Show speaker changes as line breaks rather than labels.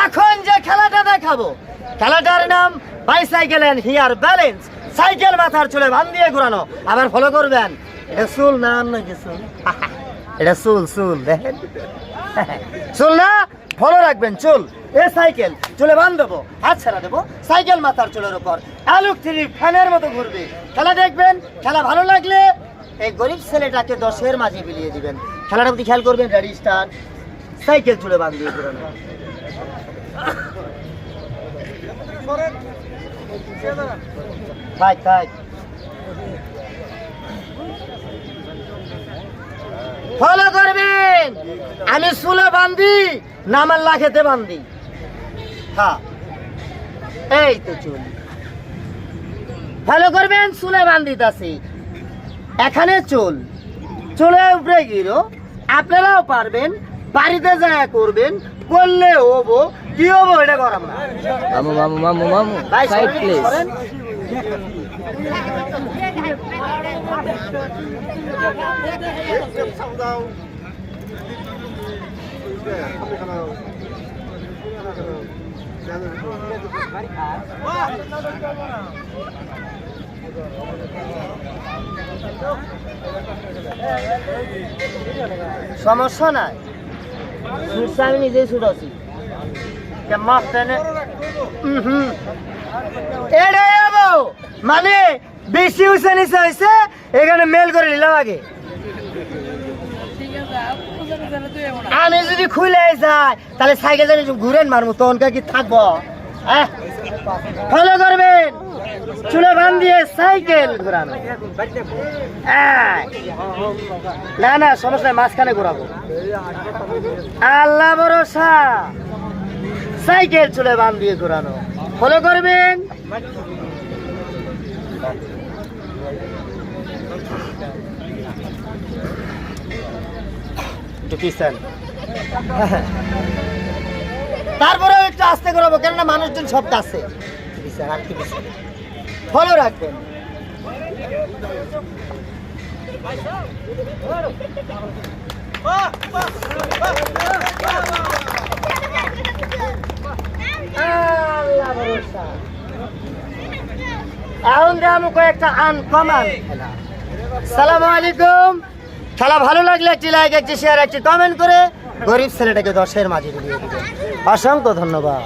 এখন যে খেলাটা দেখাবো, খেলাটার নাম bicycle and here balance. Cycle মাথার চুলে বান দিয়ে ঘোরানো। আবার ফলো করবেন। এটা চুল না অন্য কিছু? এটা চুল দেখেন, চুল না, ফলো রাখবেন চুল। এ সাইকেল চুলে বান দেবো, হাত ছেড়া দেবো, সাইকেল মাথার চুলের উপর আলোকচিরি ফ্যানের মতো ঘুরবে। খেলা দেখবেন, খেলা ভালো লাগলে এই গরিব ছেলেটাকে 10-এর মাঝে বিলিয়ে দিবেন। খেলাটা প্রতি খেয়াল করবেন। Ready start. সাইকেল চুলে বান দিয়ে ঘোরানো। থাক ফলো করবেন। আমি চুলে বান্ধি না আমার লাখেতে বান্ধি? হ্যাঁ, এই তো চুল। ফলো করবেন, চুলে বান্ধিতাছি। এখানে চুল, চুলে উপরে গিরো। আপনারাও পারবেন, বাড়িতে যায় করবেন। করলে হবো, কি হবো এটা করাম না। মামু সাইড প্লিজ। সমস্যা নাই, আমি নিজেই ছুটাছি। মানে বেশি উঁচা নিচে হয়েছে, এখানে মেল করে নিলাম আগে। আমি যদি খুলে যাই তাহলে সাইকেল জানি ঘুরেন মারবো, তখন কি থাকবো? ফলো করবেন, চুলে বান দিয়ে সাইকেল ঘোরানো। না সমস্যা নাই, মাঝখানে ঘোরাবো। আল্লাহ ভরসা। সাইকেল চুলে বান দিয়ে ঘোরানো। ফলো করবেন। তারপরে একটু আস্তে করাবো, কেননা মানুষজন সব কাছে। ফলো রাখবেন। এখন দেখাবো কয়েকটা আনকমন খেলা। সালামু আলাইকুম। খেলা ভালো লাগলে একটি লাইক, একটি শেয়ার, একটি কমেন্ট করে গরিব ছেলেটাকে 10-এর মাঝে দিয়ে দিবেন। অসংখ্য ধন্যবাদ।